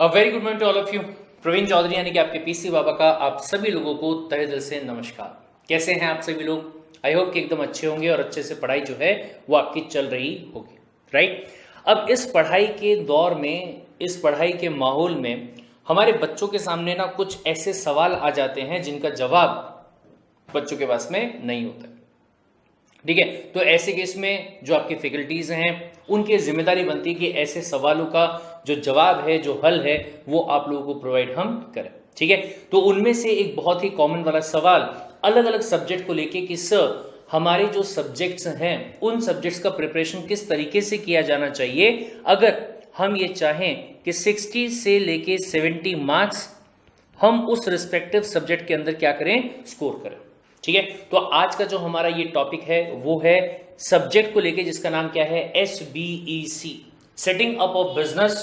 Very good morning to all of you. Praveen Chaudhary यानी कि आपके पीसी बाबा का आप सभी लोगों को तहे दिल से नमस्कार। कैसे हैं आप सभी लोग? आई होप कि एकदम अच्छे होंगे और अच्छे से पढ़ाई जो है वो आपकी चल रही होगी, राइट। अब इस पढ़ाई के दौर में, इस पढ़ाई के माहौल में हमारे बच्चों के सामने ना कुछ ऐसे सवाल आ जाते हैं जिनका जवाब बच्चों के पास में नहीं होता है, ठीक है। तो ऐसे केस में जो आपकी फैकल्टीज हैं उनकी जिम्मेदारी बनती है कि ऐसे सवालों का जो जवाब है, जो हल है, वो आप लोगों को प्रोवाइड हम करें, ठीक है। तो उनमें से एक बहुत ही कॉमन वाला सवाल अलग अलग सब्जेक्ट को लेके कि सर हमारे जो सब्जेक्ट्स हैं उन सब्जेक्ट्स का प्रिपरेशन किस तरीके से किया जाना चाहिए अगर हम ये चाहें कि 60 से लेके 70 मार्क्स हम उस रिस्पेक्टिव सब्जेक्ट के अंदर क्या करें, स्कोर करें, ठीक है। तो आज का जो हमारा ये टॉपिक है वो है सब्जेक्ट को लेके, जिसका नाम क्या है, SBEC, setting up of business,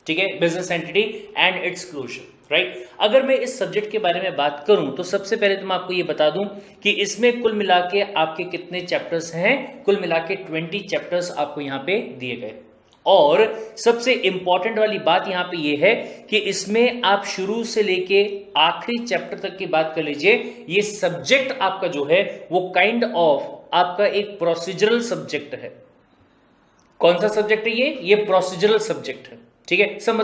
ठीक है, business entity and its closure, right. अगर मैं इस सब्जेक्ट के बारे में बात करूं तो सबसे पहले तो मैं आपको ये बता दूं कि इसमें कुल मिला के आपके कितने चैप्टर्स हैं। कुल मिला के 20 चैप्टर्स आपको यहाँ पे दिए गए और सबसे इंपॉर्टेंट वाली बात यहां पे ये है कि इसमें आप शुरू से लेके आखिरी चैप्टर तक की बात कर लीजिए, ये सब्जेक्ट आपका जो है वो काइंड ऑफ आपका एक प्रोसीजरल सब्जेक्ट है। कौन सा सब्जेक्ट है ये प्रोसीजरल सब्जेक्ट है, ठीक है। सब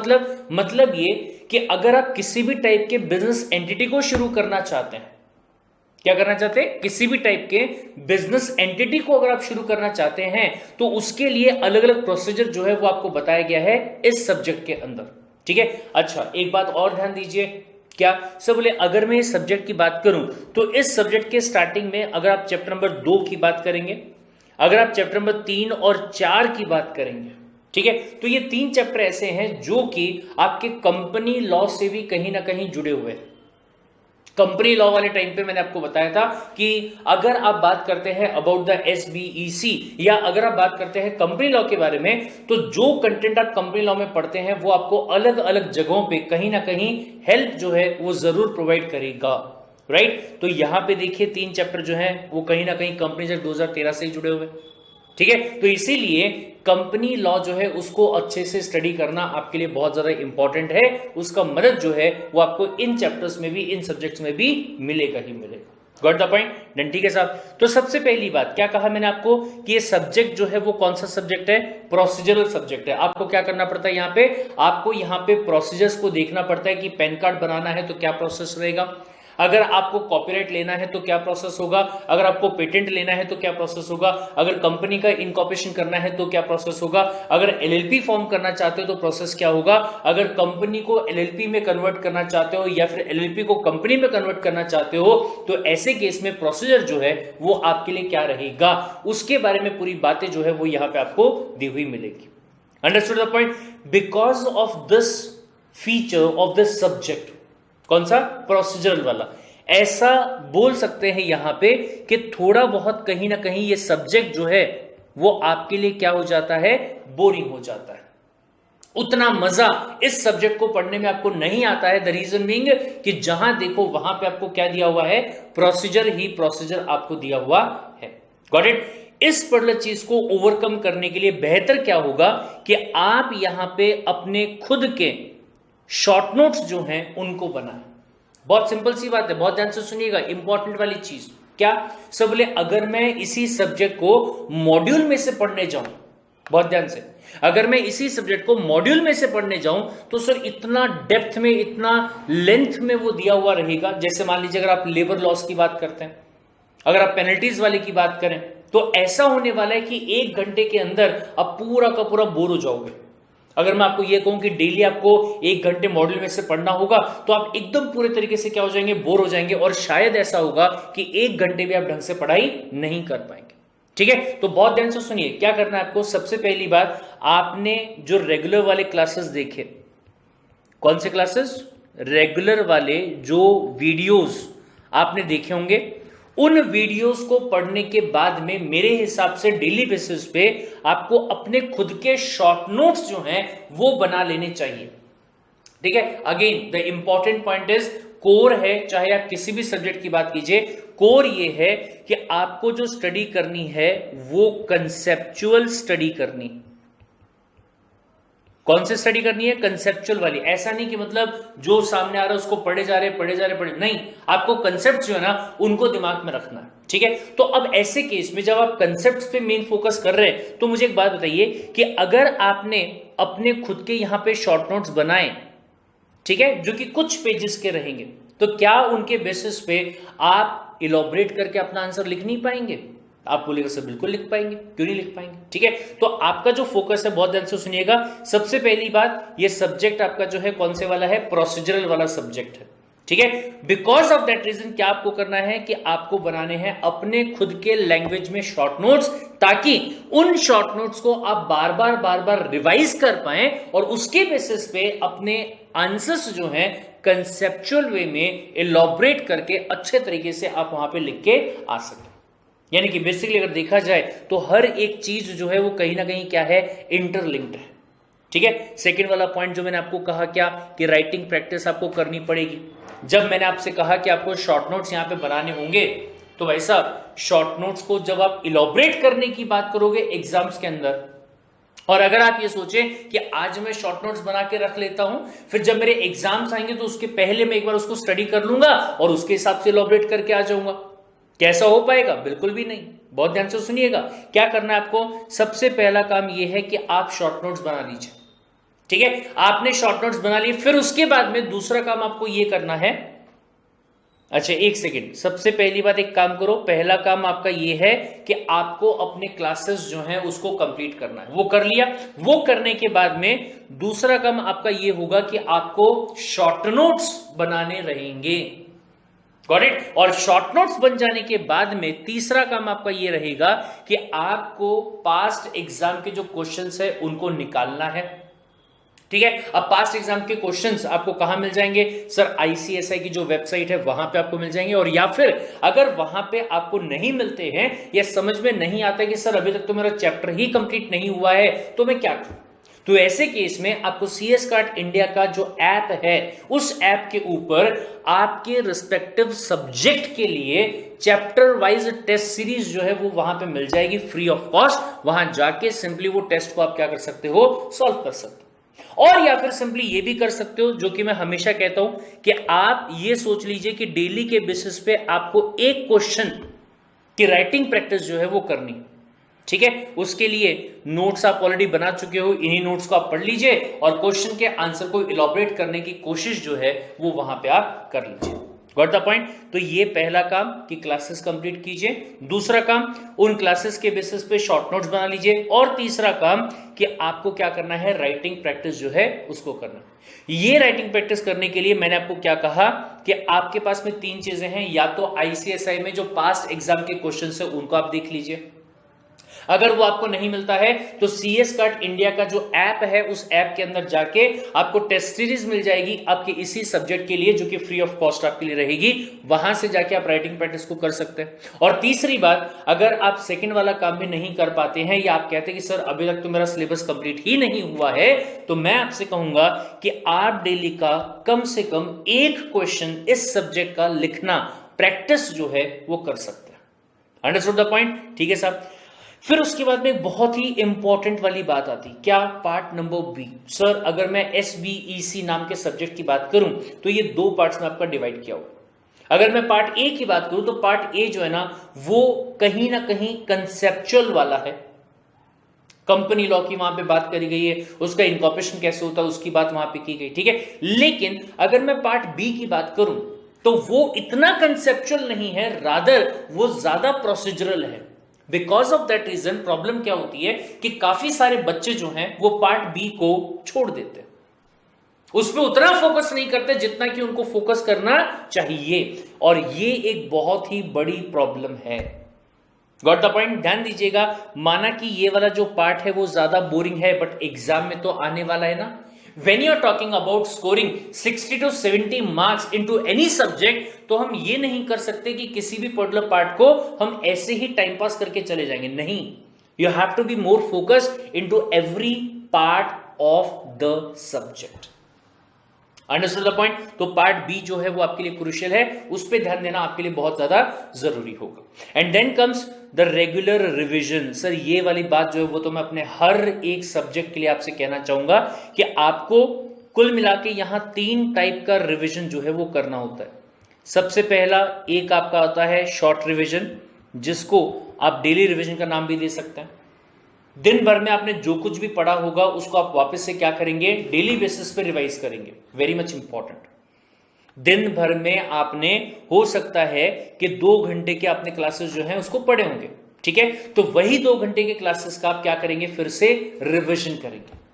मतलब ये कि अगर आप किसी भी टाइप के बिजनेस एंटिटी को शुरू करना चाहते हैं, क्या करना चाहते हैं, किसी भी टाइप के बिजनेस एंटिटी को अगर आप शुरू करना चाहते हैं तो उसके लिए अलग अलग प्रोसीजर जो है वो आपको बताया गया है इस सब्जेक्ट के अंदर, ठीक है। अच्छा, एक बात और ध्यान दीजिए, क्या सब बोले, अगर मैं इस सब्जेक्ट की बात करूं तो इस सब्जेक्ट के स्टार्टिंग में अगर आप चैप्टर नंबर 2 की बात करेंगे, अगर आप चैप्टर नंबर 3 और 4 की बात करेंगे, ठीक है, तो ये 3 चैप्टर ऐसे हैं जो कि आपके कंपनी लॉ से भी कहीं ना कहीं जुड़े हुए हैं। कंपनी लॉ वाले टाइम पे मैंने आपको बताया था कि अगर आप बात करते हैं अबाउट द SBEC या अगर आप बात करते हैं कंपनी लॉ के बारे में, तो जो कंटेंट आप कंपनी लॉ में पढ़ते हैं वो आपको अलग अलग जगहों पे कहीं ना कहीं हेल्प जो है वो जरूर प्रोवाइड करेगा, राइट। तो यहां पे देखिए 3 चैप्टर जो है वो कहीं ना कहीं कंपनी एक्ट 2013 से ही जुड़े हुए, ठीक है। तो इसीलिए कंपनी लॉ जो है उसको अच्छे से स्टडी करना आपके लिए बहुत ज्यादा इंपॉर्टेंट है। उसका मदद जो है वो आपको इन चैप्टर्स में भी, इन सब्जेक्ट्स में भी मिलेगा ही मिलेगा। Got the point? डन, ठीक है साहब। तो सबसे पहली बात क्या कहा मैंने आपको कि ये सब्जेक्ट जो है वो कौन सा सब्जेक्ट है, प्रोसीजरल सब्जेक्ट है। आपको क्या करना पड़ता है यहाँ पे, आपको यहाँ पे प्रोसीजर्स को देखना पड़ता है कि पैन कार्ड बनाना है तो क्या प्रोसेस रहेगा, अगर आपको कॉपीराइट लेना है तो क्या प्रोसेस होगा, अगर आपको पेटेंट लेना है तो क्या प्रोसेस होगा, अगर कंपनी का इनकॉर्पोरेशन करना है तो क्या प्रोसेस होगा, अगर LLP फॉर्म करना चाहते हो तो प्रोसेस क्या होगा, अगर कंपनी को LLP में कन्वर्ट करना चाहते हो या फिर LLP को कंपनी में कन्वर्ट करना चाहते हो तो ऐसे केस में प्रोसीजर जो है वो आपके लिए क्या रहेगा, उसके बारे में पूरी बातें जो है वो यहां पे आपको दी हुई मिलेगी। Understood the point? Because of this feature of this subject, कौन सा, प्रोसीजरल वाला, ऐसा बोल सकते हैं यहां पे कि थोड़ा बहुत कहीं ना कहीं ये सब्जेक्ट जो है वो आपके लिए क्या हो जाता है, बोरिंग हो जाता है। उतना मजा इस सब्जेक्ट को पढ़ने में आपको नहीं आता है। द रीजन बीइंग कि जहां देखो वहां पे आपको क्या दिया हुआ है, प्रोसीजर ही प्रोसीजर आपको दिया हुआ है। Got it? इस पर्टिकुलर चीज को ओवरकम करने के लिए बेहतर क्या होगा कि आप यहां पे अपने खुद के शॉर्ट नोट्स जो हैं उनको बनाएं। बहुत सिंपल सी बात है, बहुत ध्यान से सुनिएगा, इंपॉर्टेंट वाली चीज क्या, सब बोले, अगर मैं इसी सब्जेक्ट को मॉड्यूल में से पढ़ने जाऊं, बहुत ध्यान से, अगर मैं इसी सब्जेक्ट को मॉड्यूल में से पढ़ने जाऊं तो सर इतना डेप्थ में, इतना लेंथ में वो दिया हुआ रहेगा। जैसे मान लीजिए अगर आप लेबर लॉस की बात करते हैं, अगर आप पेनल्टीज वाले की बात करें, तो ऐसा होने वाला है कि 1 घंटे के अंदर आप पूरा का पूरा बोर हो जाओगे। अगर मैं आपको यह कहूं कि डेली आपको 1 घंटे मॉड्यूल में से पढ़ना होगा तो आप एकदम पूरे तरीके से क्या हो जाएंगे, बोर हो जाएंगे, और शायद ऐसा होगा कि 1 घंटे भी आप ढंग से पढ़ाई नहीं कर पाएंगे, ठीक है। तो बहुत ध्यान से सुनिए, क्या करना है आपको, सबसे पहली बात, आपने जो रेगुलर वाले क्लासेस देखे, कौन से क्लासेस, रेगुलर वाले जो वीडियोस आपने देखे होंगे, उन वीडियोस को पढ़ने के बाद में मेरे हिसाब से डेली बेसिस पे आपको अपने खुद के शॉर्ट नोट्स जो हैं वो बना लेने चाहिए, ठीक है। Again the important point is, core है, चाहे आप किसी भी सब्जेक्ट की बात कीजिए, कोर ये है कि आपको जो स्टडी करनी है वो कंसेप्चुअल स्टडी करनी, कौन सी स्टडी करनी है? कंसेप्चुअल वाली। ऐसा नहीं कि मतलब जो सामने आ रहा है उसको पढ़े जा रहे नहीं, आपको कंसेप्ट जो है ना उनको दिमाग में रखना है, ठीक है। तो अब ऐसे केस में जब आप कंसेप्ट पे मेन फोकस कर रहे हैं तो मुझे एक बात बताइए कि अगर आपने अपने खुद के यहां पे शॉर्ट नोट्स बनाए, ठीक है, जो कि कुछ पेजेस के रहेंगे, तो क्या उनके बेसिस पे आप इलॉबरेट करके अपना आंसर लिख नहीं पाएंगे? आप बोलेगा सर बिल्कुल लिख पाएंगे, क्यों नहीं लिख पाएंगे, ठीक है। तो आपका जो फोकस है, बहुत ध्यान से सुनिएगा, सबसे पहली बात, ये सब्जेक्ट आपका जो है कौन से वाला है? प्रोसीजरल वाला सब्जेक्ट है, ठीक है। बिकॉज ऑफ दैट रीजन क्या आपको करना है कि आपको बनाने हैं अपने खुद के लैंग्वेज में शॉर्ट नोट्स, ताकि उन शॉर्ट नोट्स को आप बार बार रिवाइज कर पाए और उसके बेसिस पे अपने आंसर्स जो हैं कंसेप्चुअल वे में इलॉबरेट करके अच्छे तरीके से आप वहां पे लिख के आ सकते। यानी कि बेसिकली अगर देखा जाए तो हर एक चीज जो है वो कहीं ना कहीं क्या है? इंटरलिंक्ड है, ठीक है। सेकंड वाला पॉइंट जो मैंने आपको कहा क्या, कि राइटिंग प्रैक्टिस आपको करनी पड़ेगी। जब मैंने आपसे कहा कि आपको शॉर्ट नोट्स यहां पे बनाने होंगे, तो भाई साहब शॉर्ट नोट्स को जब आप इलॉबरेट करने की बात करोगे एग्जाम्स के अंदर, और अगर आप ये सोचें कि आज मैं शॉर्ट नोट्स बना के रख लेता हूं, फिर जब मेरे एग्जाम्स आएंगे तो उसके पहले मैं एक बार उसको स्टडी कर लूंगा और उसके हिसाब से इलॉबरेट करके आ जाऊंगा, कैसा हो पाएगा? बिल्कुल भी नहीं। बहुत ध्यान से सुनिएगा, क्या करना है आपको? सबसे पहला काम यह है कि आप शॉर्ट नोट्स बना लीजिए, ठीक है। आपने शॉर्ट नोट्स बना लिए, फिर उसके बाद में दूसरा काम आपको यह करना है। अच्छा एक सेकेंड, सबसे पहली बात एक काम करो, पहला काम आपका यह है कि आपको अपने क्लासेस जो हैं उसको कंप्लीट करना है। वो कर लिया, वो करने के बाद में दूसरा काम आपका यह होगा कि आपको शॉर्ट नोट्स बनाने रहेंगे, गॉट इट। और शॉर्ट नोट्स बन जाने के बाद में तीसरा काम आपका यह रहेगा कि आपको पास्ट एग्जाम के जो क्वेश्चंस है उनको निकालना है, ठीक है। अब पास्ट एग्जाम के क्वेश्चंस आपको कहां मिल जाएंगे? सर आईसीएसआई की जो वेबसाइट है वहां पे आपको मिल जाएंगे, और या फिर अगर वहां पे आपको नहीं मिलते हैं या समझ में नहीं आता कि सर अभी तक तो मेरा चैप्टर ही कंप्लीट नहीं हुआ है, तो मैं क्या करूं? तो ऐसे केस में आपको CS कार्ड इंडिया का जो ऐप है, उस ऐप के ऊपर आपके रिस्पेक्टिव सब्जेक्ट के लिए चैप्टर वाइज टेस्ट सीरीज जो है वो वहां पे मिल जाएगी फ्री ऑफ कॉस्ट। वहां जाके सिंपली वो टेस्ट को आप क्या कर सकते हो? सॉल्व कर सकते हो। और या फिर सिंपली ये भी कर सकते हो, जो कि मैं हमेशा कहता हूं, कि आप ये सोच लीजिए कि डेली के बेसिस पे आपको एक क्वेश्चन की राइटिंग प्रैक्टिस जो है वो करनी, ठीक है। उसके लिए नोट्स आप ऑलरेडी बना चुके हो, इन्हीं नोट्स को आप पढ़ लीजिए और क्वेश्चन के आंसर को इलॉबरेट करने की कोशिश जो है वो वहां पे आप कर लीजिए, गॉट द पॉइंट। तो ये पहला काम कि क्लासेस कंप्लीट कीजिए, दूसरा काम उन क्लासेस के बेसिस पे शॉर्ट नोट्स बना लीजिए, और तीसरा काम कि आपको क्या करना है? राइटिंग प्रैक्टिस जो है उसको करना। ये राइटिंग प्रैक्टिस करने के लिए मैंने आपको क्या कहा कि आपके पास में तीन चीजें हैं, या तो आईसीएसआई में जो पास्ट एग्जाम के क्वेश्चन है उनको आप देख लीजिए, अगर वो आपको नहीं मिलता है तो CS कार्ड इंडिया का जो ऐप है उस ऐप के अंदर जाके आपको टेस्ट सीरीज मिल जाएगी आपके इसी सब्जेक्ट के लिए, जो कि फ्री ऑफ कॉस्ट आपके लिए रहेगी, वहां से जाके आप राइटिंग प्रैक्टिस को कर सकते हैं। और तीसरी बात, अगर आप सेकंड वाला काम भी नहीं कर पाते हैं या आप कहते हैं कि सर अभी तक तो मेरा सिलेबस कंप्लीट ही नहीं हुआ है, तो मैं आपसे कहूंगा कि आप डेली का कम से कम एक क्वेश्चन इस सब्जेक्ट का लिखना प्रैक्टिस जो है वो कर सकते हैं। Understood the point? ठीक है साहब। फिर उसके बाद में एक बहुत ही इंपॉर्टेंट वाली बात आती, क्या? Part number B. सर अगर मैं SBEC नाम के सब्जेक्ट की बात करूं तो ये दो पार्ट्स में आपका डिवाइड किया हुआ। अगर मैं पार्ट ए की बात करूं तो पार्ट ए जो है ना वो कहीं ना कहीं कंसेप्चुअल वाला है, कंपनी लॉ की वहां पे बात करी गई है, उसका इनकॉर्पोरेशन कैसे होता है उसकी बात वहां पे की गई, ठीक है। लेकिन अगर मैं पार्ट बी की बात करूं तो वो इतना कंसेप्चुअल नहीं है, रादर वो ज्यादा प्रोसीजरल है। Because of that reason problem क्या होती है कि काफी सारे बच्चे जो हैं वो पार्ट बी को छोड़ देते हैं, उस पर उतना फोकस नहीं करते जितना कि उनको फोकस करना चाहिए, और ये एक बहुत ही बड़ी प्रॉब्लम है। Got the point? ध्यान दीजिएगा, माना कि ये वाला जो पार्ट है वो ज्यादा बोरिंग है, बट एग्जाम में तो आने वाला है ना। When you are talking about scoring 60 to 70 marks into any subject, तो हम ये नहीं कर सकते कि किसी भी पर्टिकुलर पार्ट को हम ऐसे ही टाइम पास करके चले जाएंगे, नहीं। You have to be more focused into every part of the subject. Understood the point? तो पार्ट बी जो है वो आपके लिए क्रूशियल है, उस पर ध्यान देना आपके लिए बहुत ज्यादा जरूरी होगा। And then comes the regular revision. Sir ये वाली बात जो है वो तो मैं अपने हर एक सब्जेक्ट के लिए आपसे कहना चाहूंगा कि आपको कुल मिला के यहां 3 टाइप का रिवीजन जो है वो करना होता है। सबसे पहला एक आपका होता है शॉर्ट रिवीजन, जिसको आप डेली रिवीजन का नाम भी दे सकते हैं। दिन भर में आपने जो कुछ भी पढ़ा होगा उसको आप वापस से क्या करेंगे, डेली बेसिस पे रिवाइज करेंगे। Very much important. दिन भर में आपने हो सकता है कि 2 घंटे के आपने क्लासेस जो हैं उसको पढ़े होंगे, ठीक है, तो वही 2 घंटे के क्लासेस का आप क्या करेंगे, फिर से रिवीजन करेंगे।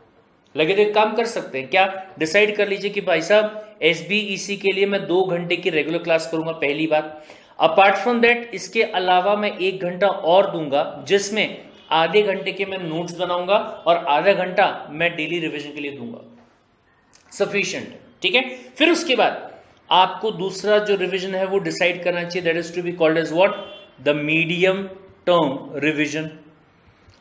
लगे तो एक काम कर सकते हैं, क्या डिसाइड कर लीजिए कि भाई साहब SBEC के लिए मैं 2 घंटे की रेगुलर क्लास करूंगा, पहली बात। अपार्ट फ्रॉम दैट इसके अलावा मैं 1 घंटा और दूंगा, जिसमें आधे घंटे के मैं नोट्स बनाऊंगा और आधा घंटा मैं डेली रिवीजन के लिए दूंगा। सफिशिएंट, ठीक है। फिर उसके बाद आपको दूसरा जो रिवीजन है वो डिसाइड करना चाहिए, that is to be called as what, the medium term revision,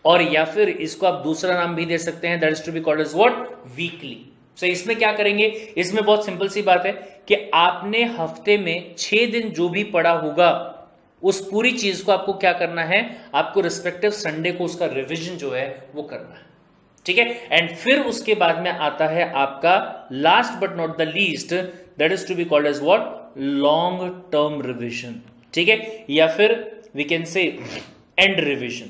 और या फिर इसको आप दूसरा नाम भी दे सकते हैं, that is to be called as what, weekly. So इसमें क्या करेंगे, इसमें बहुत सिंपल सी बात है कि आपने हफ्ते में 6 दिन जो भी पढ़ा होगा उस पूरी चीज को आपको क्या करना है, आपको रिस्पेक्टिव संडे को उसका रिवीजन जो है वो करना है, ठीक है। एंड फिर उसके बाद में आता है आपका last but not the least, that is to be called as what, long term revision, ठीक है, या फिर we can say end revision.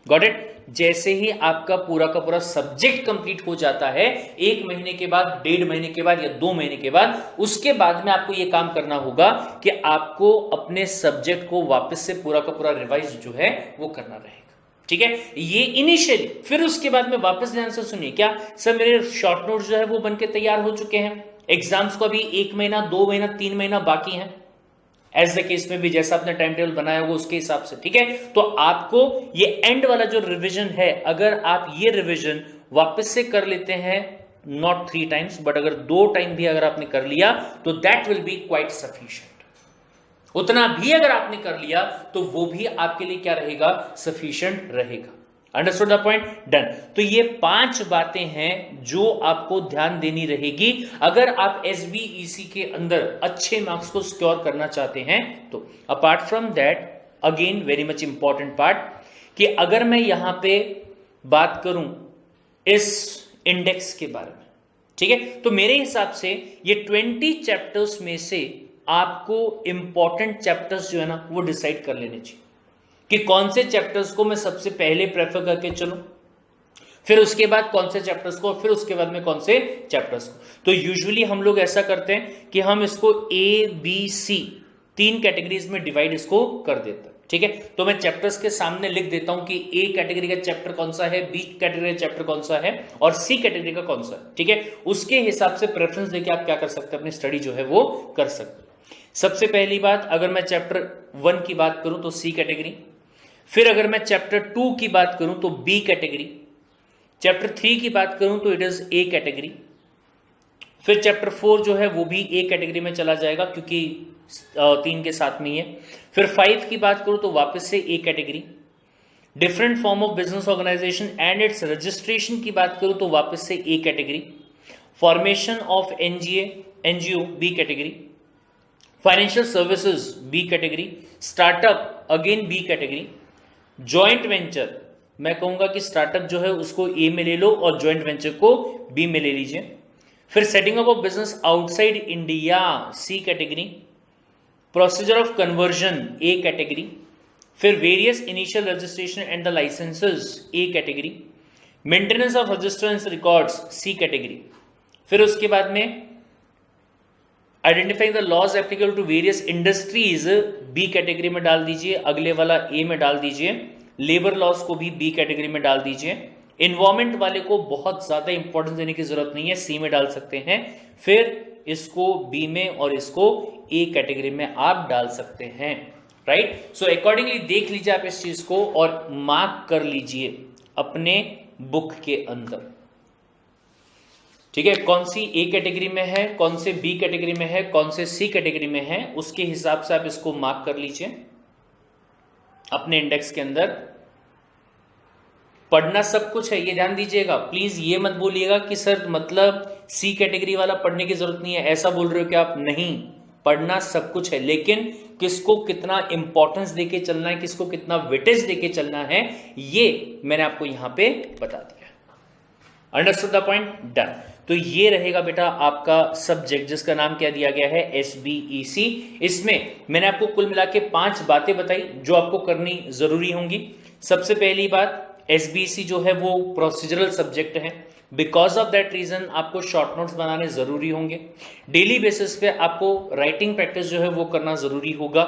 Got it. जैसे ही आपका पूरा का पूरा सब्जेक्ट कंप्लीट हो जाता है, 1 महीने के बाद, 1.5 महीने के बाद या 2 महीने के बाद, उसके बाद में आपको यह काम करना होगा कि आपको अपने सब्जेक्ट को वापस से पूरा का पूरा रिवाइज जो है वो करना रहेगा, ठीक है। ये इनिशियली। फिर उसके बाद में वापस ध्यान से सुनिए, क्या सर मेरे शॉर्ट नोट्स जो है वो बनके तैयार हो चुके हैं, एग्जाम्स को अभी 1 महीना, 2 महीना, 3 महीना बाकी है, एज द केस में भी जैसा आपने टाइम टेबल बनाया होगा उसके हिसाब से, ठीक है। तो आपको ये एंड वाला जो रिवीजन है, अगर आप ये रिवीजन वापस से कर लेते हैं, नॉट 3 टाइम्स बट अगर 2 टाइम भी अगर आपने कर लिया तो that will be quite sufficient. उतना भी अगर आपने कर लिया तो वो भी आपके लिए क्या रहेगा, सफिशिएंट रहेगा। Understood the point, done. तो ये 5 बातें हैं जो आपको ध्यान देनी रहेगी अगर आप SBEC के अंदर अच्छे मार्क्स को सिक्योर करना चाहते हैं तो। Apart from that, again very much important part, कि अगर मैं यहां पे बात करूं इस इंडेक्स के बारे में, ठीक है, तो मेरे हिसाब से ये 20 चैप्टर्स में से आपको इंपॉर्टेंट चैप्टर्स जो है ना वो डिसाइड कर लेने चाहिए कि कौन से चैप्टर्स को मैं सबसे पहले प्रेफर करके चलूं, फिर उसके बाद कौन से चैप्टर्स को, और फिर उसके बाद में कौन से चैप्टर्स को। तो यूजुअली हम लोग ऐसा करते हैं कि हम इसको ABC 3 कैटेगरीज में डिवाइड इसको कर देते हैं, ठीक है। तो मैं चैप्टर्स के सामने लिख देता हूं कि A कैटेगरी का चैप्टर कौन सा है, B कैटेगरी का चैप्टर कौन सा है और C कैटेगरी का कौन सा है, ठीक है। उसके हिसाब से प्रेफरेंस देके आप क्या कर सकते हैं, अपनी स्टडी जो है वो कर सकते हैं। सबसे पहली बात, अगर मैं चैप्टर 1 की बात करूं तो C कैटेगरी, फिर अगर मैं चैप्टर 2 की बात करूं तो B कैटेगरी, चैप्टर 3 की बात करूं तो इट इज A कैटेगरी, फिर चैप्टर 4 जो है वो भी A कैटेगरी में चला जाएगा क्योंकि 3 के साथ में ही है। फिर 5 की बात करूं तो वापस से A category, different form of business organisation and its registration की बात करूं तो वापस से A category, formation of NGO B category, financial services B category, startup again B category, joint venture मैं कहूंगा कि स्टार्टअप जो है उसको A में ले लो और जॉइंट वेंचर को B में ले लीजिए। फिर setting up of business outside India C category, procedure of conversion A category, फिर various initial registration and the licenses A category, maintenance of register and records C category, फिर उसके बाद में identifying the laws applicable to various industries B category में डाल दीजिए, अगले वाला A में डाल दीजिए, लेबर लॉज को भी B कैटेगरी में डाल दीजिए, इन्वायरमेंट वाले को बहुत ज्यादा इंपॉर्टेंस देने की जरूरत नहीं है, C में डाल सकते हैं, फिर इसको B में और इसको A कैटेगरी में आप डाल सकते हैं, राइट। सो अकॉर्डिंगली देख लीजिए आप इस चीज को और मार्क कर लीजिए अपने बुक के अंदर, ठीक है, कौन सी A कैटेगरी में है, कौन से B कैटेगरी में है, कौन से C कैटेगरी में है, उसके हिसाब से आप इसको मार्क कर लीजिए अपने इंडेक्स के अंदर। पढ़ना सब कुछ है, ये ध्यान दीजिएगा, प्लीज ये मत बोलिएगा कि सर मतलब C कैटेगरी वाला पढ़ने की जरूरत नहीं है, ऐसा बोल रहे हो कि आप, नहीं, पढ़ना सब कुछ है, लेकिन किसको कितना इंपॉर्टेंस देके चलना है, किसको कितना वेटेज देके चलना है, ये मैंने आपको यहां पे बता दिया। Understood the point? डन। तो ये रहेगा बेटा आपका सब्जेक्ट जिसका नाम क्या दिया गया है, SBEC। इसमें मैंने आपको कुल मिला के 5 बातें बताई जो आपको करनी जरूरी होंगी। सबसे पहली बात, SBEC जो है वो प्रोसीजरल सब्जेक्ट है, बिकॉज ऑफ दैट रीजन आपको शॉर्ट नोट्स बनाने जरूरी होंगे। डेली बेसिस पे आपको राइटिंग प्रैक्टिस जो है वो करना जरूरी होगा।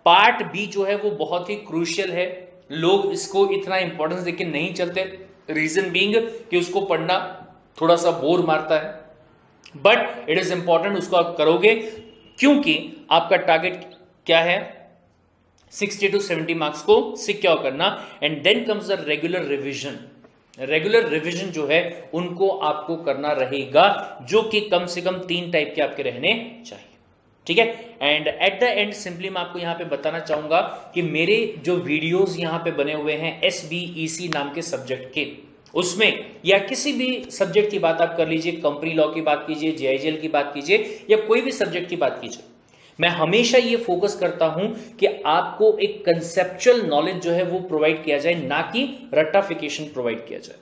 पार्ट बी जो है वो बहुत ही क्रूशियल है, लोग इसको इतना इंपॉर्टेंस देके नहीं चलते, रीजन बीइंग कि उसको पढ़ना थोड़ा सा बोर मारता है, बट इट इज इंपॉर्टेंट, उसको आप करोगे क्योंकि आपका टारगेट क्या है, 60 to 70 मार्क्स को सिक्योर करना। And then comes the regular revision. Regular revision जो है उनको आपको करना रहेगा, जो कि कम से कम 3 टाइप के आपके रहने चाहिए, ठीक है। And at the end simply मैं आपको यहां पे बताना चाहूंगा कि मेरे जो वीडियोस यहां पे बने हुए हैं SBEC नाम के सब्जेक्ट के, उसमें या किसी भी सब्जेक्ट की बात आप कर लीजिए, कंपनी लॉ की बात कीजिए, JIGL की बात कीजिए, या कोई भी सब्जेक्ट की बात कीजिए, मैं हमेशा ये फोकस करता हूं कि आपको एक कंसेप्चुअल नॉलेज जो है वो प्रोवाइड किया जाए, ना कि रट्टाफिकेशन प्रोवाइड किया जाए।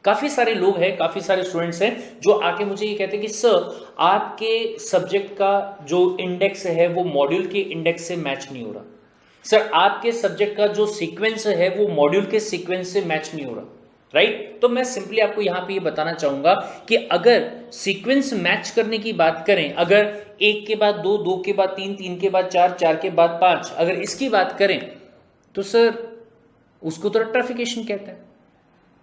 काफी सारे लोग हैं, काफी सारे स्टूडेंट्स हैं जो आके मुझे ये कहते हैं कि सर आपके सब्जेक्ट का जो इंडेक्स है वो मॉड्यूल के इंडेक्स से मैच नहीं हो रहा, सर आपके सब्जेक्ट का जो सीक्वेंस है वो मॉड्यूल के सीक्वेंस से मैच नहीं हो रहा, राइट। तो मैं सिंपली आपको यहां पे ये बताना चाहूंगा कि अगर सीक्वेंस मैच करने की बात करें, अगर 1 के बाद 2, 2 के बाद 3, 3 के बाद 4, 4 के बाद 5, अगर इसकी बात करें तो सर उसको तो रट्टाफिकेशन कहते हैं।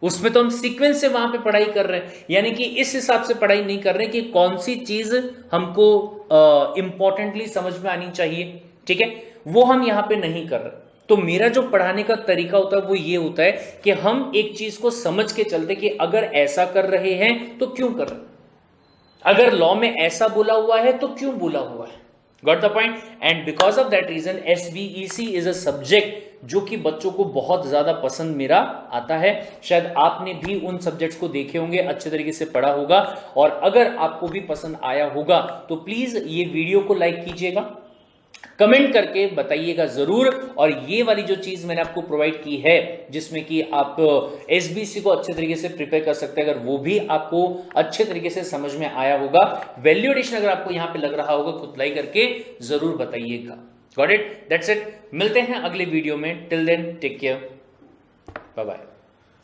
उसमें तो हम सीक्वेंस से वहां पे पढ़ाई कर रहे हैं, यानी कि इस हिसाब से पढ़ाई नहीं कर रहे कि कौन सी चीज हमको इंपॉर्टेंटली समझ में आनी चाहिए, ठीक है, वो हम यहां पे नहीं कर रहे। तो मेरा जो पढ़ाने का तरीका होता है वो ये होता है कि हम एक चीज को समझ के चलते कि अगर ऐसा कर रहे हैं तो क्यों कर रहे हैं, अगर लॉ में ऐसा बोला हुआ है तो क्यों बोला हुआ है। Got the point? And because of that reason SBEC is a subject जो कि बच्चों को बहुत ज्यादा पसंद मेरा आता है। शायद आपने भी उन सब्जेक्ट्स को देखे होंगे, अच्छे तरीके से पढ़ा होगा, और अगर आपको भी पसंद आया होगा तो प्लीज ये वीडियो को लाइक कीजिएगा, कमेंट करके बताइएगा जरूर। और ये वाली जो चीज मैंने आपको प्रोवाइड की है जिसमें कि आप SBEC को अच्छे तरीके से प्रिपेयर कर सकते हैं, अगर वो भी आपको अच्छे तरीके से समझ में आया होगा, वैल्यू एडिशन अगर आपको यहां पे लग रहा होगा, खुद लाइक करके जरूर बताइएगा। Got it? That's it. मिलते हैं अगले वीडियो में। Till then take care, bye bye.